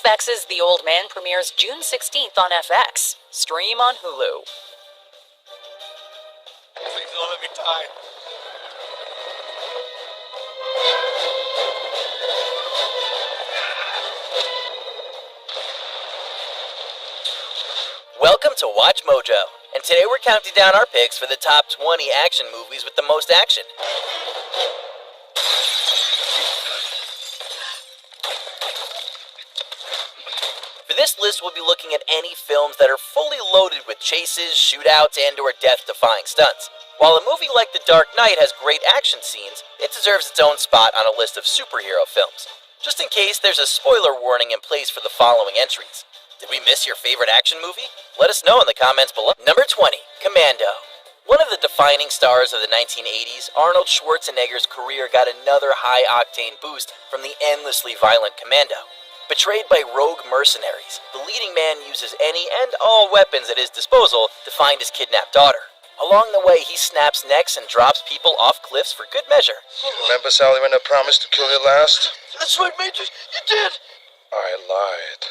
Spex's The Old Man premieres June 16th on FX. Stream on Hulu. Please don't let me die. Welcome to Watch Mojo, and today we're counting down our picks for the top 20 action movies with the most action. For this list, we'll be looking at any films that are fully loaded with chases, shootouts, and/or death-defying stunts. While a movie like The Dark Knight has great action scenes, it deserves its own spot on a list of superhero films. Just in case, there's a spoiler warning in place for the following entries. Did we miss your favorite action movie? Let us know in the comments below. Number 20, Commando. One of the defining stars of the 1980s, Arnold Schwarzenegger's career got another high-octane boost from the endlessly violent Commando. Betrayed by rogue mercenaries, the leading man uses any and all weapons at his disposal to find his kidnapped daughter. Along the way, he snaps necks and drops people off cliffs for good measure. Remember, Sally, when I promised to kill you last? That's right, Major. You did. I lied.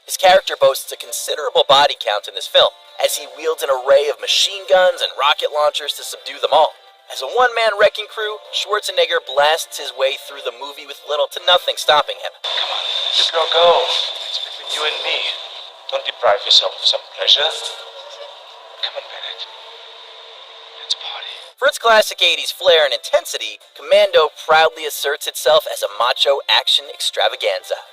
His character boasts a considerable body count in this film, as he wields an array of machine guns and rocket launchers to subdue them all. As a one-man wrecking crew, Schwarzenegger blasts his way through the movie with little to nothing stopping him. Come on, let this girl go. It's between you and me. Don't deprive yourself of some pleasure. Come on, Bennett. Let's party. For its classic 80s flair and intensity, Commando proudly asserts itself as a macho action extravaganza.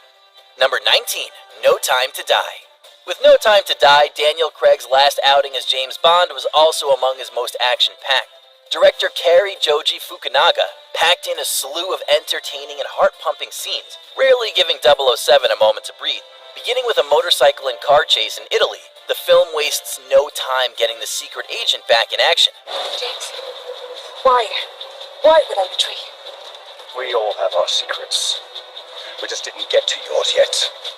Number 19, No Time to Die. With No Time to Die, Daniel Craig's last outing as James Bond was also among his most action-packed. Director Cary Joji Fukunaga packed in a slew of entertaining and heart-pumping scenes, rarely giving 007 a moment to breathe. Beginning with a motorcycle and car chase in Italy, the film wastes no time getting the secret agent back in action. James, why would I betray you? We all have our secrets. We just didn't get to yours yet.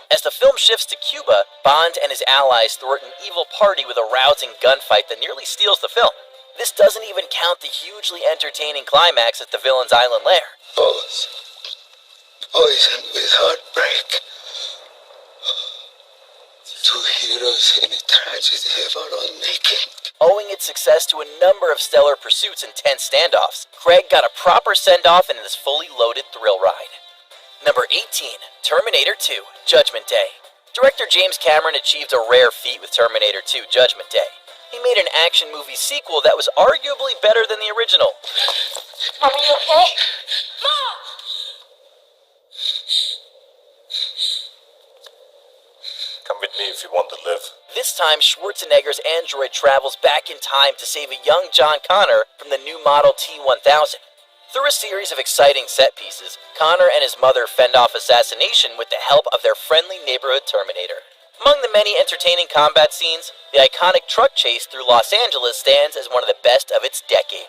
As the film shifts to Cuba, Bond and his allies thwart an evil party with a rousing gunfight that nearly steals the film. This doesn't even count the hugely entertaining climax at the villain's island lair. Poison with heartbreak. Two heroes in a tragedy of our own making. Owing its success to a number of stellar pursuits and tense standoffs, Craig got a proper send-off in this fully loaded thrill ride. Number 18, Terminator 2, Judgment Day. Director James Cameron achieved a rare feat with Terminator 2, Judgment Day. He made an action movie sequel that was arguably better than the original. Mom, are you okay? Mom! Come with me if you want to live. This time, Schwarzenegger's android travels back in time to save a young John Connor from the new Model T-1000. Through a series of exciting set pieces, Connor and his mother fend off assassination with the help of their friendly neighborhood Terminator. Among the many entertaining combat scenes, the iconic truck chase through Los Angeles stands as one of the best of its decade.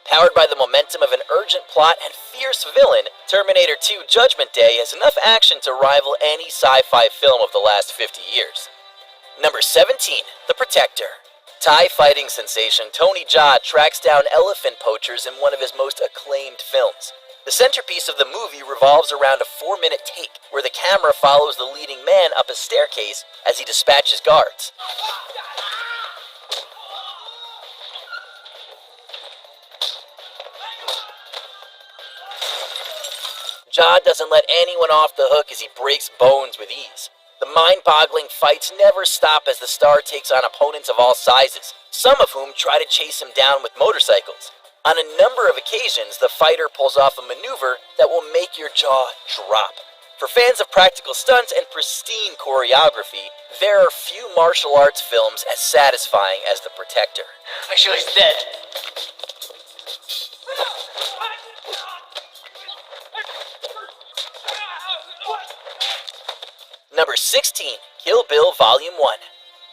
Powered by the momentum of an urgent plot and fierce villain, Terminator 2 Judgment Day has enough action to rival any sci-fi film of the last 50 years. Number 17, The Protector. Thai fighting sensation Tony Jaa tracks down elephant poachers in one of his most acclaimed films. The centerpiece of the movie revolves around a 4-minute take, where the camera follows the leading man up a staircase as he dispatches guards. Jaa doesn't let anyone off the hook as he breaks bones with ease. The mind-boggling fights never stop as the star takes on opponents of all sizes, some of whom try to chase him down with motorcycles. On a number of occasions, the fighter pulls off a maneuver that will make your jaw drop. For fans of practical stunts and pristine choreography, there are few martial arts films as satisfying as The Protector. Make sure he's dead. Number 16, Kill Bill Volume 1.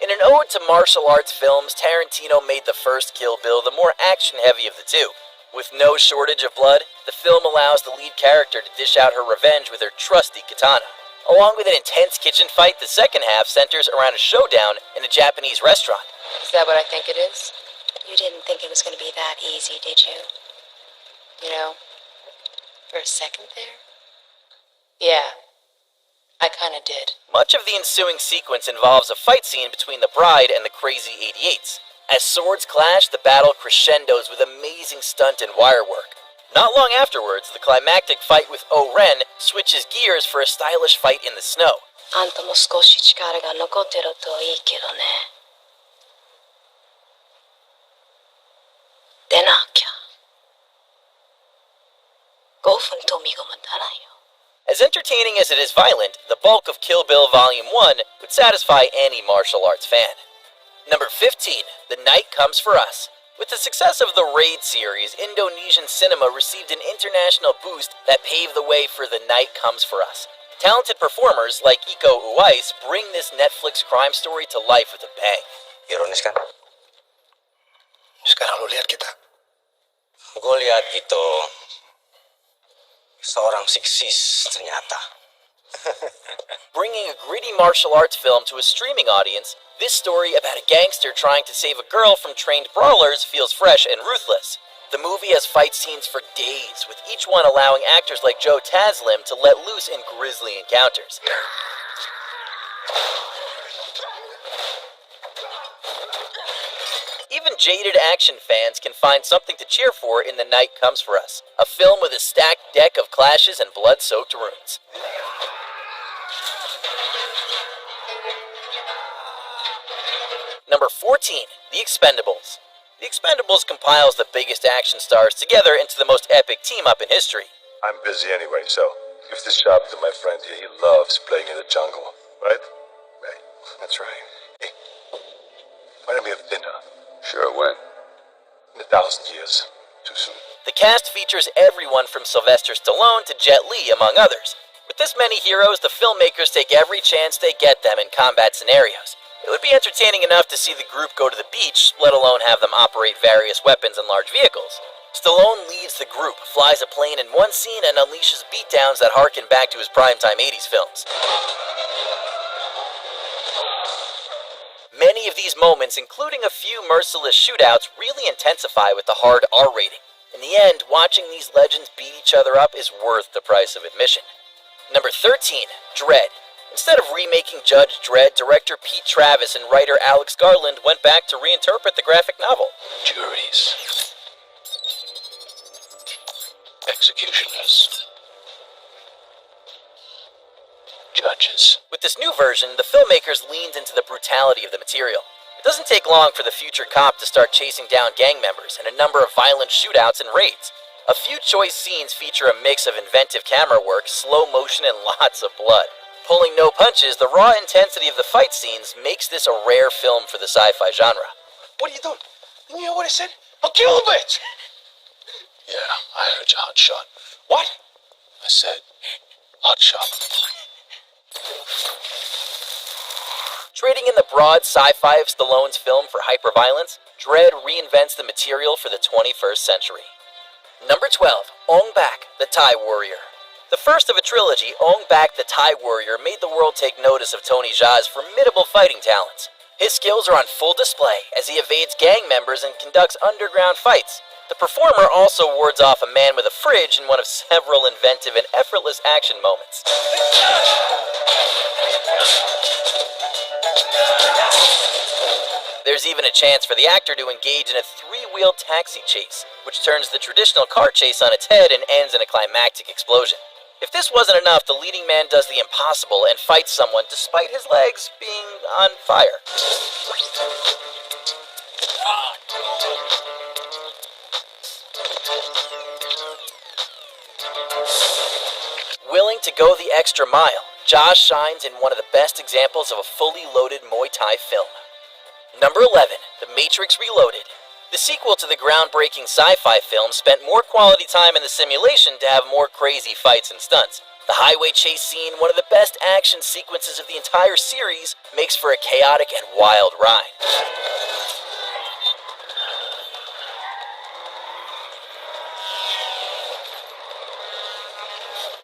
In an ode to martial arts films, Tarantino made the first Kill Bill the more action-heavy of the two. With no shortage of blood, the film allows the lead character to dish out her revenge with her trusty katana. Along with an intense kitchen fight, the second half centers around a showdown in a Japanese restaurant. Is that what I think it is? You didn't think it was going to be that easy, did you? You know, for a second there? Yeah, I kind of did. Much of the ensuing sequence involves a fight scene between the bride and the crazy 88s. As swords clash, the battle crescendos with amazing stunt and wire work. Not long afterwards, the climactic fight with O-Ren switches gears for a stylish fight in the snow. あんたも少し力が残ってるといいけどね。でなきゃ。5分と見ごまたらんよ。 As entertaining as it is violent, the bulk of Kill Bill Volume 1 would satisfy any martial arts fan. Number 15, The Night Comes for Us. With the success of the Raid series, Indonesian cinema received an international boost that paved the way for The Night Comes for Us. Talented performers like Iko Uwais bring this Netflix crime story to life with a bang. Ironis kan? Sekarang lu lihat kita. Gue lihat itu seorang siksis ternyata. Bringing a gritty martial arts film to a streaming audience, this story about a gangster trying to save a girl from trained brawlers feels fresh and ruthless. The movie has fight scenes for days, with each one allowing actors like Joe Taslim to let loose in grisly encounters. Even jaded action fans can find something to cheer for in The Night Comes for Us, a film with a stacked deck of clashes and blood-soaked ruins. Number 14, The Expendables. The Expendables compiles the biggest action stars together into the most epic team-up in history. I'm busy anyway, so give this job to my friend here. He loves playing in the jungle, right? Right. That's right. Hey, why don't we have dinner? Sure, when? In 1,000 years. Too soon. The cast features everyone from Sylvester Stallone to Jet Li, among others. With this many heroes, the filmmakers take every chance they get them in combat scenarios. It would be entertaining enough to see the group go to the beach, let alone have them operate various weapons and large vehicles. Stallone leads the group, flies a plane in one scene, and unleashes beatdowns that harken back to his primetime 80s films. Many of these moments, including a few merciless shootouts, really intensify with the hard R rating. In the end, watching these legends beat each other up is worth the price of admission. Number 13, Dredd. Instead of remaking Judge Dredd, director Pete Travis and writer Alex Garland went back to reinterpret the graphic novel. Juries. Executioners. Judges. With this new version, the filmmakers leaned into the brutality of the material. It doesn't take long for the future cop to start chasing down gang members and a number of violent shootouts and raids. A few choice scenes feature a mix of inventive camera work, slow motion, and lots of blood. Pulling no punches, the raw intensity of the fight scenes makes this a rare film for the sci-fi genre. What are you doing? You hear what I said? I'll kill the bitch! Yeah, I heard you, hot shot. What? I said, hot shot. Trading in the broad sci-fi of Stallone's film for hyperviolence, Dredd reinvents the material for the 21st century. Number 12, Ong Bak, the Thai Warrior. The first of a trilogy, Ong Bak the Thai Warrior made the world take notice of Tony Jaa's formidable fighting talents. His skills are on full display as he evades gang members and conducts underground fights. The performer also wards off a man with a fridge in one of several inventive and effortless action moments. There's even a chance for the actor to engage in a three-wheel taxi chase, which turns the traditional car chase on its head and ends in a climactic explosion. If this wasn't enough, the leading man does the impossible and fights someone despite his legs being on fire. Willing to go the extra mile, Josh shines in one of the best examples of a fully loaded Muay Thai film. Number 11, The Matrix Reloaded. The sequel to the groundbreaking sci-fi film spent more quality time in the simulation to have more crazy fights and stunts. The highway chase scene, one of the best action sequences of the entire series, makes for a chaotic and wild ride.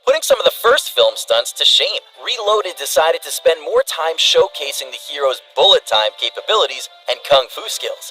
Putting some of the first film stunts to shame, Reloaded decided to spend more time showcasing the hero's bullet time capabilities and kung fu skills.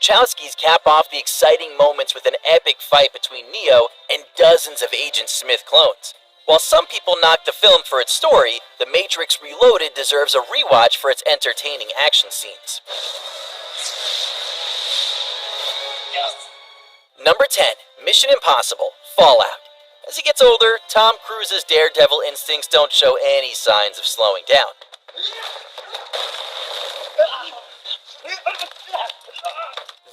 Wachowskis cap off the exciting moments with an epic fight between Neo and dozens of Agent Smith clones. While some people knock the film for its story, The Matrix Reloaded deserves a rewatch for its entertaining action scenes. Number 10, Mission Impossible, Fallout. As he gets older, Tom Cruise's daredevil instincts don't show any signs of slowing down.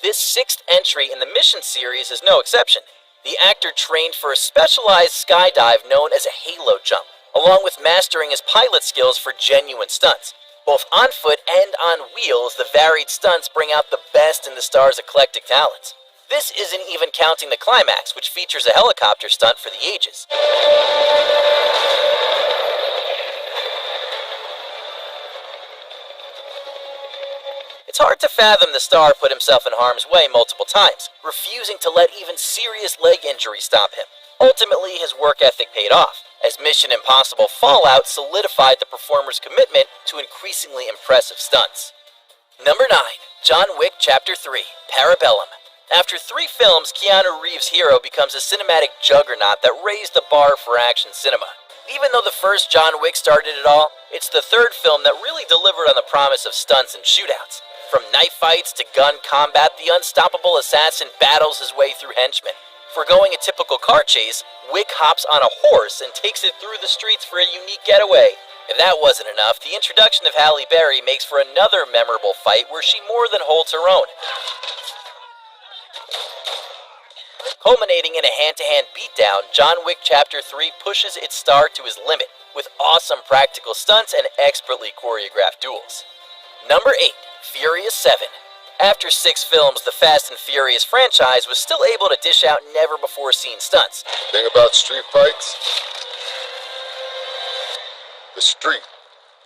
This sixth entry in the Mission series is no exception. The actor trained for a specialized skydive known as a halo jump, along with mastering his pilot skills for genuine stunts. Both on foot and on wheels, the varied stunts bring out the best in the star's eclectic talents. This isn't even counting the climax, which features a helicopter stunt for the ages. It's hard to fathom the star put himself in harm's way multiple times, refusing to let even serious leg injury stop him. Ultimately, his work ethic paid off, as Mission Impossible Fallout solidified the performer's commitment to increasingly impressive stunts. Number 9, John Wick Chapter 3, Parabellum. After 3 films, Keanu Reeves' hero becomes a cinematic juggernaut that raised the bar for action cinema. Even though the first John Wick started it all, it's the third film that really delivered on the promise of stunts and shootouts. From knife fights to gun combat, the unstoppable assassin battles his way through henchmen. Foregoing a typical car chase, Wick hops on a horse and takes it through the streets for a unique getaway. If that wasn't enough, the introduction of Halle Berry makes for another memorable fight where she more than holds her own. Culminating in a hand-to-hand beatdown, John Wick Chapter 3 pushes its star to his limit, with awesome practical stunts and expertly choreographed duels. Number 8, Furious 7. After 6 films, the Fast and Furious franchise was still able to dish out never-before-seen stunts. Thing about street fights, the street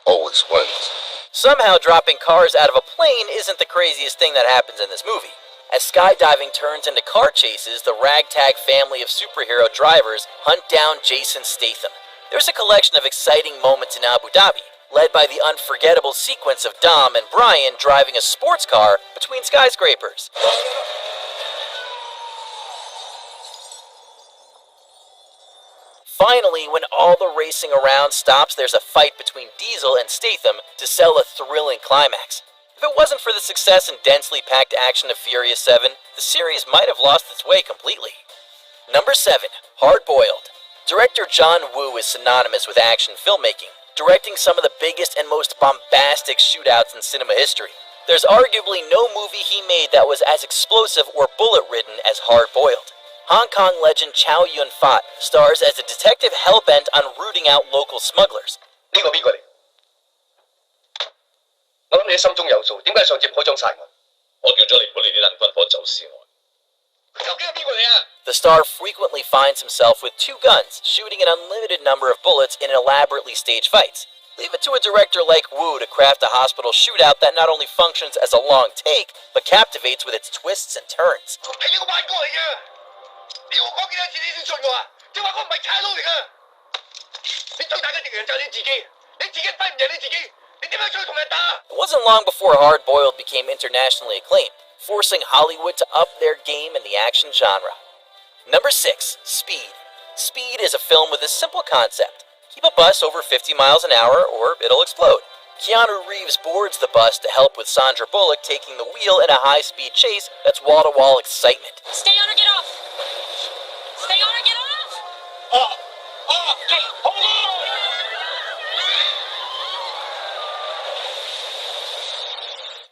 always wins. Somehow dropping cars out of a plane isn't the craziest thing that happens in this movie. As skydiving turns into car chases, the ragtag family of superhero drivers hunt down Jason Statham. There's a collection of exciting moments in Abu Dhabi, led by the unforgettable sequence of Dom and Brian driving a sports car between skyscrapers. Finally, when all the racing around stops, there's a fight between Diesel and Statham to sell a thrilling climax. If it wasn't for the success and densely packed action of Furious 7, the series might have lost its way completely. Number 7, Hard Boiled. Director John Woo is synonymous with action filmmaking, directing some of the biggest and most bombastic shootouts in cinema history. There's arguably no movie he made that was as explosive or bullet-ridden as Hard Boiled. Hong Kong legend Chow Yun-fat stars as a detective hell-bent on rooting out local smugglers. 呢個邊個嚟？我諗你心中有數，點解上次開張殺我？我叫咗你唔好理啲撚軍火走私我。究竟係邊個嚟啊？ The star frequently finds himself with 2 guns, shooting an unlimited number of bullets in elaborately staged fights. Leave it to a director like Woo to craft a hospital shootout that not only functions as a long take, but captivates with its twists and turns. 係呢個壞哥嚟嘅，你要我講幾多次你先信我啊？即係話我唔係差佬嚟㗎。你最大嘅敵人就係你自己，你自己分唔贏你自己，你點樣出去同人打？ It wasn't long before Hard Boiled became internationally acclaimed, forcing Hollywood to up their game in the action genre. Number 6, Speed. Speed is a film with a simple concept. Keep a bus over 50 miles an hour or it'll explode. Keanu Reeves boards the bus to help with Sandra Bullock taking the wheel in a high-speed chase that's wall-to-wall excitement. Stay on or get off. Stay on or get off. Hold on!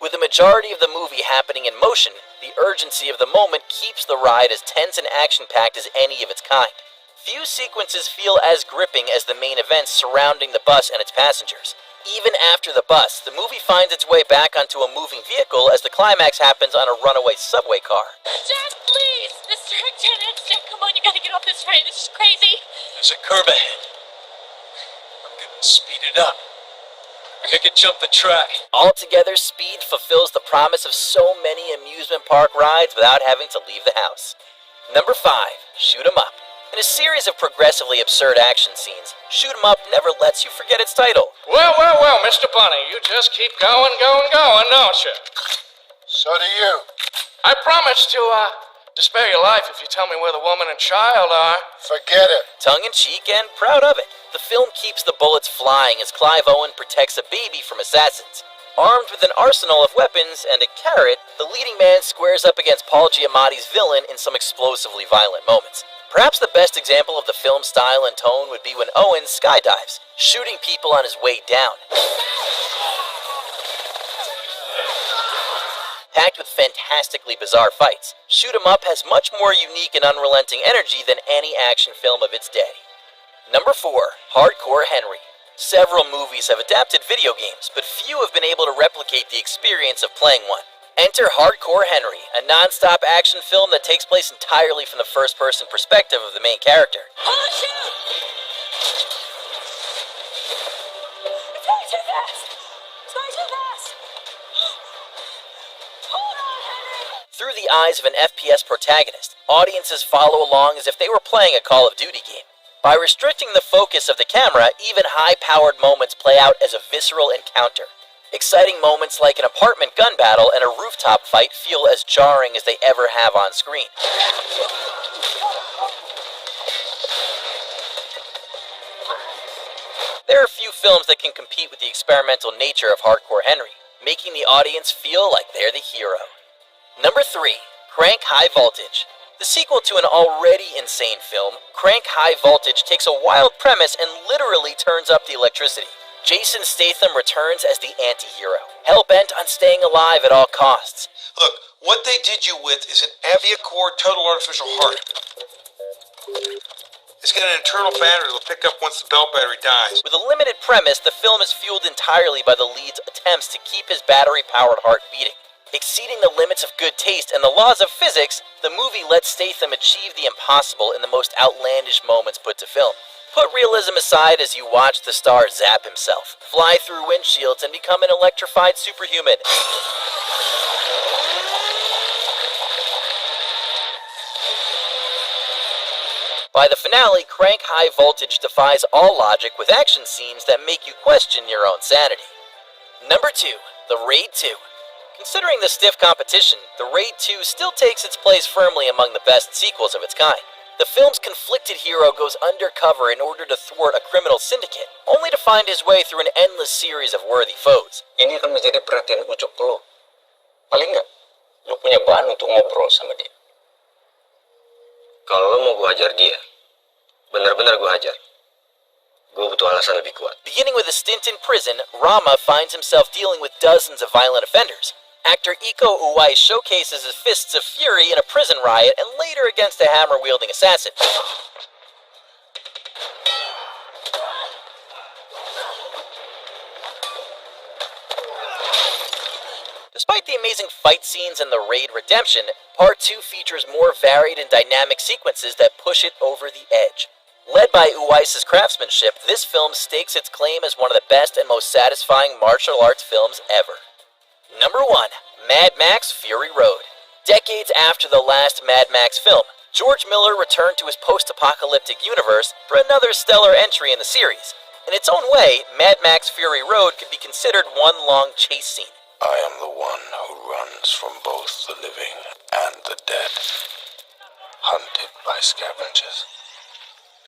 With the majority of the movie happening in motion, the urgency of the moment keeps the ride as tense and action-packed as any of its kind. Few sequences feel as gripping as the main events surrounding the bus and its passengers. Even after the bus, the movie finds its way back onto a moving vehicle as the climax happens on a runaway subway car. Jack, please. Mr. Lieutenant, Jack, come on, you gotta get off this train. This is crazy. There's a curb ahead. I'm gonna speed it up. Make it jump the track. Altogether, Speed fulfills the promise of so many amusement park rides without having to leave the house. Number 5, Shoot 'em Up. In a series of progressively absurd action scenes, Shoot 'em Up never lets you forget its title. Well, Mr. Bunny, you just keep going, don't you? So do you. I promise to spare your life if you tell me where the woman and child are. Forget it. Tongue-in-cheek and proud of it, the film keeps the bullets flying as Clive Owen protects a baby from assassins. Armed with an arsenal of weapons and a carrot, the leading man squares up against Paul Giamatti's villain in some explosively violent moments. Perhaps the best example of the film's style and tone would be when Owen skydives, shooting people on his way down. Packed with fantastically bizarre fights, Shoot 'em Up has much more unique and unrelenting energy than any action film of its day. Number 4, Hardcore Henry. Several movies have adapted video games, but few have been able to replicate the experience of playing one. Enter Hardcore Henry, a non-stop action film that takes place entirely from the first-person perspective of the main character. Oh, shoot! It's going too fast! It's going too fast! Hold on, Henry! Through the eyes of an FPS protagonist, audiences follow along as if they were playing a Call of Duty game. By restricting the focus of the camera, even high-powered moments play out as a visceral encounter. Exciting moments like an apartment gun battle and a rooftop fight feel as jarring as they ever have on screen. There are few films that can compete with the experimental nature of Hardcore Henry, making the audience feel like they're the hero. Number 3, Crank High Voltage. The sequel to an already insane film, Crank High Voltage takes a wild premise and literally turns up the electricity. Jason Statham returns as the anti-hero, hell-bent on staying alive at all costs. Look, what they did you with is an Aviacore total artificial heart. It's got an internal battery that'll pick up once the belt battery dies. With a limited premise, the film is fueled entirely by the lead's attempts to keep his battery-powered heart beating. Exceeding the limits of good taste and the laws of physics, the movie lets Statham achieve the impossible in the most outlandish moments put to film. Put realism aside as you watch the star zap himself, fly through windshields, and become an electrified superhuman. By the finale, Crank High Voltage defies all logic with action scenes that make you question your own sanity. Number 2, The Raid 2. Considering the stiff competition, The Raid 2 still takes its place firmly among the best sequels of its kind. The film's conflicted hero goes undercover in order to thwart a criminal syndicate, only to find his way through an endless series of worthy foes. Ini akan menjadi perhatian Ucok ke lo. Paling nggak, lo punya bahan untuk ngobrol sama dia. Kalau lo mau gue hajar dia, benar-benar gue hajar. Gue butuh alasan lebih kuat. Beginning with a stint in prison, Rama finds himself dealing with dozens of violent offenders. Actor Iko Uwais showcases his fists of fury in a prison riot and later against a hammer-wielding assassin. Despite the amazing fight scenes and the Raid Redemption, Part 2 features more varied and dynamic sequences that push it over the edge. Led by Uwais' craftsmanship, this film stakes its claim as one of the best and most satisfying martial arts films ever. Number 1, Mad Max Fury Road. Decades after the last Mad Max film, George Miller returned to his post-apocalyptic universe for another stellar entry in the series. In its own way, Mad Max Fury Road could be considered one long chase scene. I am the one who runs from both the living and the dead, hunted by scavengers.